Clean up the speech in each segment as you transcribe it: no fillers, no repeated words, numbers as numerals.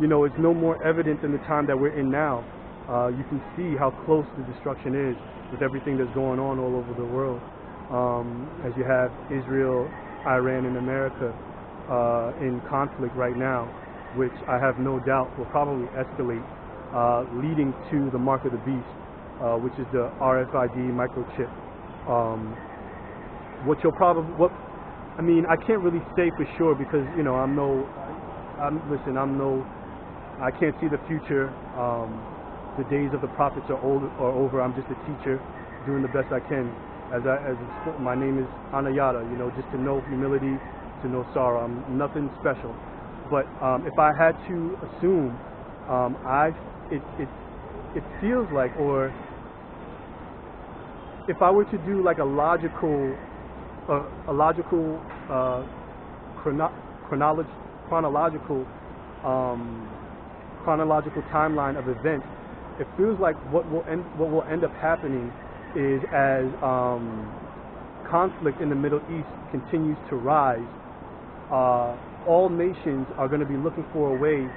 you know, it's no more evident in the time that we're in now. You can see how close the destruction is with everything that's going on all over the world. As you have Israel, Iran, and America in conflict right now, which I have no doubt will probably escalate, leading to the mark of the beast, which is the RFID microchip. I mean, I can't really say for sure because, you know, I can't see the future. The days of the prophets are over. I'm just a teacher doing the best I can. My name is Anayata, you know, just to know humility, to know sorrow. I'm nothing special. But if I had to assume, it feels like, or if I were to do like a logical chronological timeline of events, it feels like what will end up happening is as conflict in the Middle East continues to rise, all nations are going to be looking for a way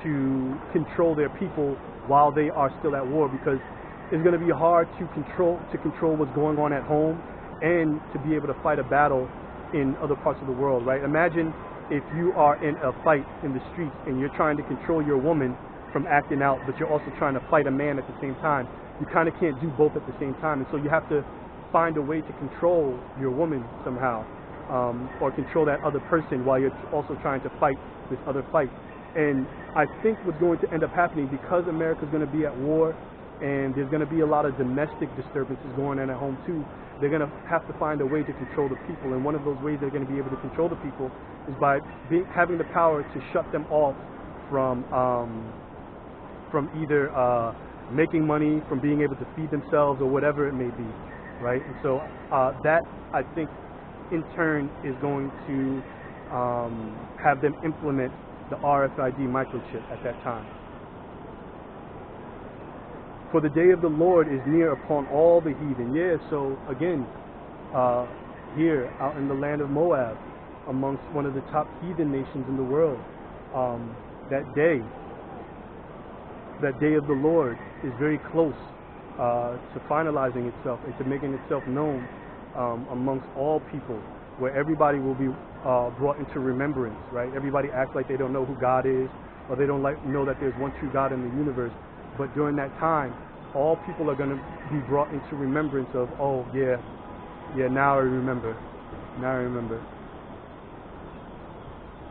to control their people while they are still at war, because it's going to be hard to control what's going on at home and to be able to fight a battle in other parts of the world, right? Imagine if you are in a fight in the streets and you're trying to control your woman from acting out, but you're also trying to fight a man at the same time. You kind of can't do both at the same time, and so you have to find a way to control your woman somehow, or control that other person while you're also trying to fight this other fight. And I think what's going to end up happening, because America's going to be at war and there's going to be a lot of domestic disturbances going on at home too, they're going to have to find a way to control the people. And one of those ways they're going to be able to control the people is by having the power to shut them off from either making money, from being able to feed themselves, or whatever it may be, right? And so that, I think, in turn is going to have them implement the RFID microchip at that time. For the day of the Lord is near upon all the heathen. Yeah, so again, here out in the land of Moab, amongst one of the top heathen nations in the world, that day of the Lord is very close to finalizing itself and to making itself known amongst all people, where everybody will be brought into remembrance, right? Everybody acts like they don't know who God is, or they don't know that there's one true God in the universe. But during that time, all people are going to be brought into remembrance of, oh yeah, now I remember.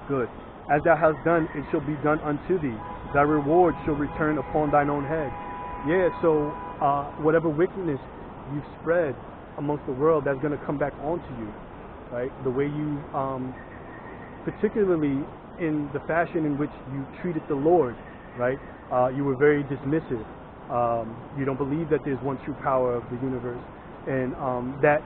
Good. As thou hast done, it shall be done unto thee. Thy reward shall return upon thine own head. Yeah, so whatever wickedness you've spread amongst the world, that's going to come back onto you, right? The way you, particularly in the fashion in which you treated the Lord, right? You were very dismissive. You don't believe that there's one true power of the universe, and that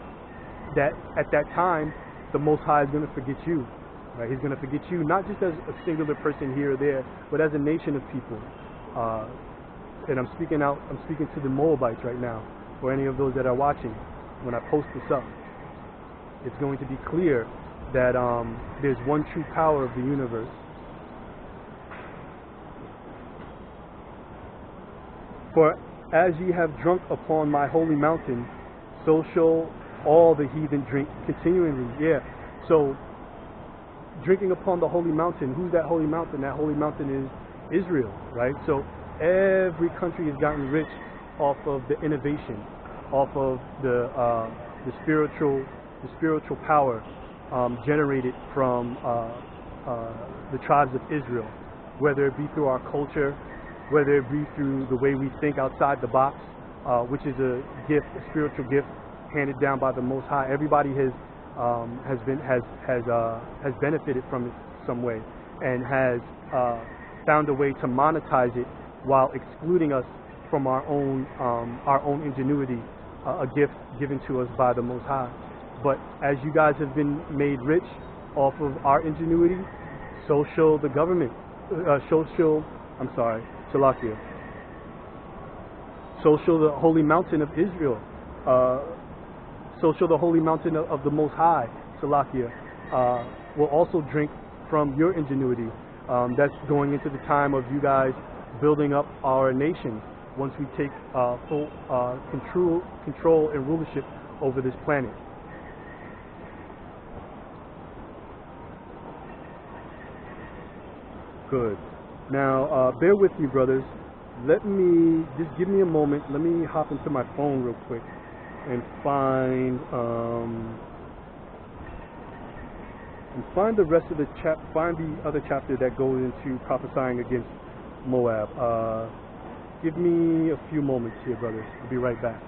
at that time, the Most High is going to forget you. Right? He's going to forget you, not just as a singular person here or there, but as a nation of people. And I'm speaking to the Moabites right now, or any of those that are watching. When I post this up, it's going to be clear that there's one true power of the universe. For as ye have drunk upon my holy mountain, so shall all the heathen drink continually. Yeah. So, drinking upon the holy mountain, who's that holy mountain? That holy mountain is Israel, right? So every country has gotten rich off of the innovation, off of the spiritual power generated from the tribes of Israel, whether it be through our culture, whether it be through the way we think outside the box, which is a gift, a spiritual gift handed down by the Most High. Everybody has benefited from it some way, and has found a way to monetize it while excluding us from our own ingenuity, a gift given to us by the Most High. But as you guys have been made rich off of our ingenuity, so shall the government, Salakia. So shall the holy mountain of Israel, so shall the holy mountain of the Most High, Salakia, will also drink from your ingenuity. That's going into the time of you guys building up our nation once we take full control and rulership over this planet. Good. Now, bear with me, brothers. Just give me a moment. Let me hop into my phone real quick and find the rest of the find the other chapter that goes into prophesying against Moab. Give me a few moments here, brothers. I'll be right back.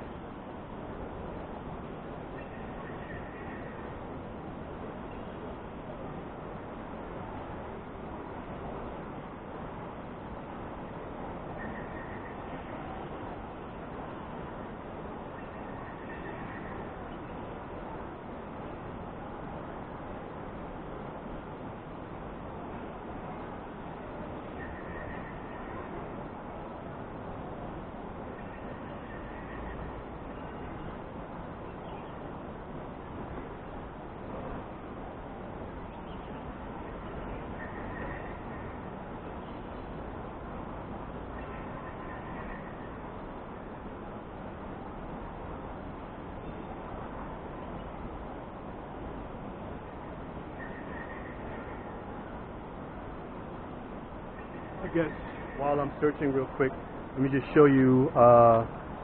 I guess while I'm searching real quick, let me just show you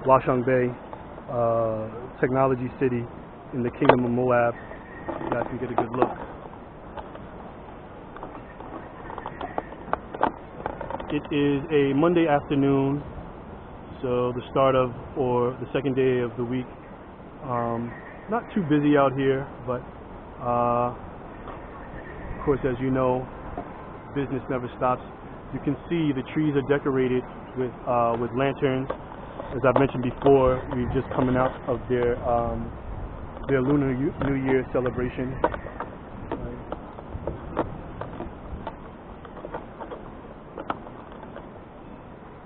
Washang Bay, technology city in the Kingdom of Moab. You guys can get a good look. It is a Monday afternoon, so the start of, or the second day of the week. Not too busy out here, but of course, as you know, business never stops. You can see the trees are decorated with lanterns. As I've mentioned before, we're just coming out of their Lunar New Year celebration.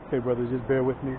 Okay, brothers, just bear with me.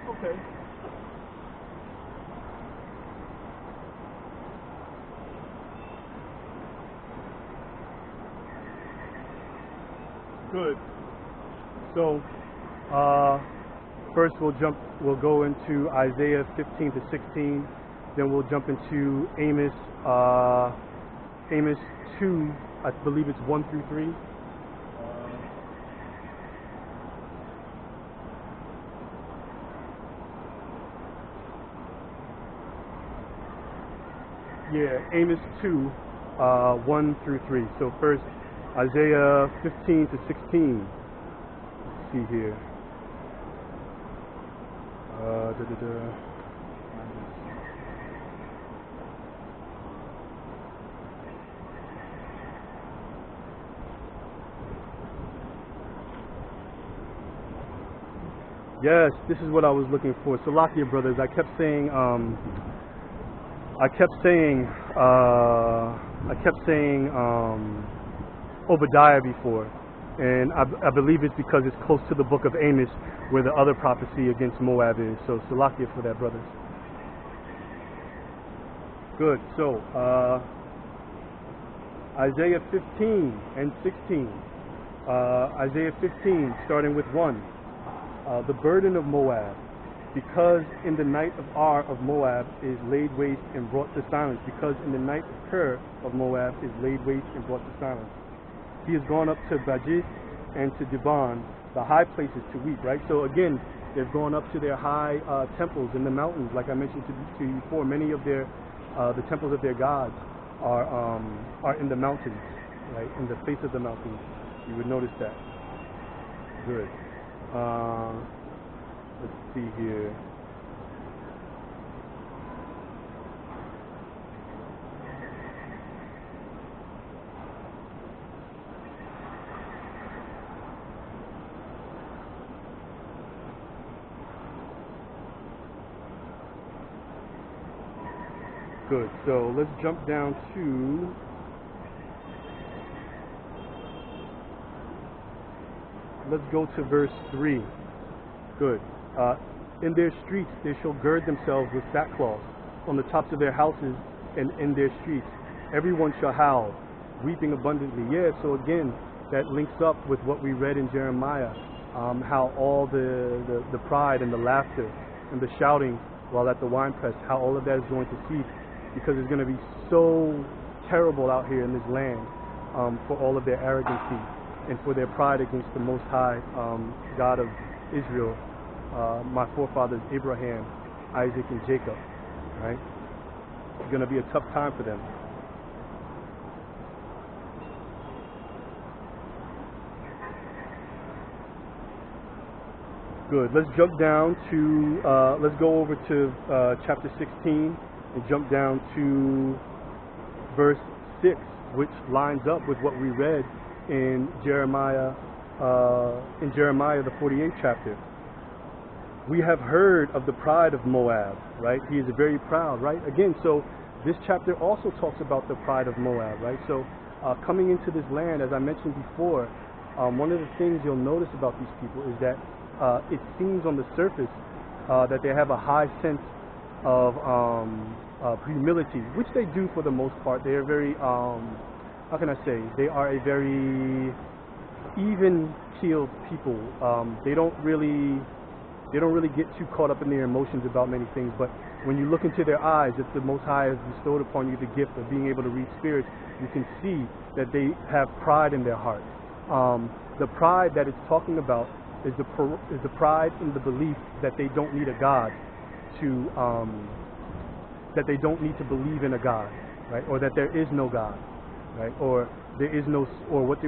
Okay. Good. So, first we'll go into Isaiah 15 to 16, then we'll jump into Amos 2, I believe it's 1 through 3. Yeah, Amos 2, 1 through 3. So first, Isaiah 15 to 16. Let's see here. Yes, this is what I was looking for. Salakia brothers, I kept saying Obadiah before, and I believe it's because it's close to the book of Amos, where the other prophecy against Moab is. So Salakia for that, brothers. Good. So Isaiah 15 and 16. Isaiah 15, starting with 1. The burden of Moab. Because in the night of Ar of Moab is laid waste and brought to silence. Because in the night of Ker of Moab is laid waste and brought to silence. He has gone up to Bajith and to Dibon, the high places, to weep. Right. So again, they've gone up to their high temples in the mountains, like I mentioned to you before. Many of their the temples of their gods are in the mountains, right, in the face of the mountains. You would notice that. Good. Let's see here. Good. So let's jump down to let's go to verse 3. Good. In their streets they shall gird themselves with sackcloth on the tops of their houses and in their streets. Everyone shall howl, weeping abundantly. Yeah, so again, that links up with what we read in Jeremiah, how all the pride and the laughter and the shouting while at the winepress, how all of that is going to cease, because it's going to be so terrible out here in this land for all of their arrogancy and for their pride against the Most High God of Israel, my forefathers Abraham, Isaac, and Jacob. Right? It's going to be a tough time for them. Good. Let's jump down to, let's go over to chapter 16 and jump down to verse 6, which lines up with what we read in Jeremiah, the 48th chapter. We have heard of the pride of Moab, right? He is very proud, right? Again, so this chapter also talks about the pride of Moab, right? So coming into this land, as I mentioned before, one of the things you'll notice about these people is that it seems on the surface that they have a high sense of humility, which they do for the most part. They are very, how can I say, they are a very even-keeled people. They don't really get too caught up in their emotions about many things, but when you look into their eyes, if the Most High has bestowed upon you the gift of being able to read spirits, you can see that they have pride in their heart. The pride that it's talking about is the pride in the belief that they don't need a God to, that they don't need to believe in a God, right? Or that there is no God, right? Or there is no, or what they